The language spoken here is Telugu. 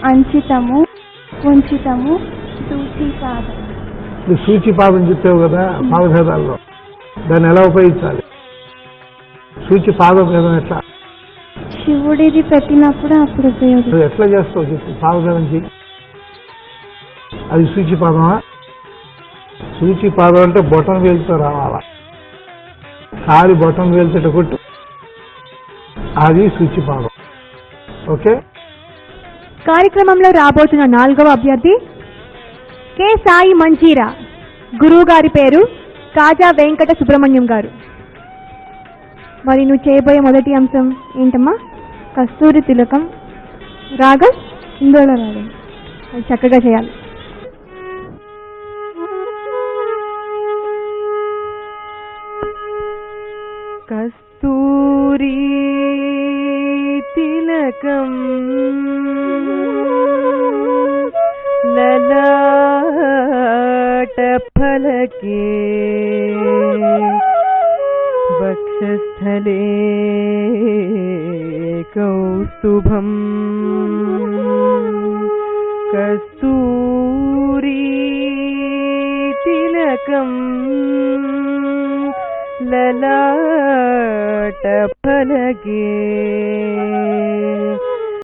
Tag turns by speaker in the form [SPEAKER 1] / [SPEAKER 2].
[SPEAKER 1] అంచితము, కుంచితము, సూచిపాదం.
[SPEAKER 2] నువ్వు సూచిపాదం చెప్పావు కదా పాదభేదాల్లో, దాన్ని ఎలా ఉపయోగించాలి? సూచిపాదం భేదం ఎట్లా?
[SPEAKER 1] శివుడిది పెట్టినప్పుడు అప్పుడు ఉపయోగించాలి.
[SPEAKER 2] నువ్వు ఎట్లా చేస్తావు చెప్పు, పాదభేదం చెయ్యి. అది సూచిపాదమా? సూచిపాదం అంటే బొటం వేలుతో రావాలా, కాలి బొటం వేలుతో కొట్టు, అది సూచిపాదం. ఓకే.
[SPEAKER 3] కార్యక్రమంలో రాబోతున్న 4వ అభ్యర్థి కె సాయి మంచీరా. గురువు గారి పేరు కాజా వెంకట సుబ్రహ్మణ్యం గారు. మరి నువ్వు చేయబోయే మొదటి అంశం ఏంటమ్మా? కస్తూరి తిలకం రాగం ఇందోళ రాగం. అది చక్కగా చేయాలి. కస్తూరి తిలకం లలాట ఫలకే వక్షస్థలే కౌస్తుభం కస్తూరి తిలకం లలాట ఫలకే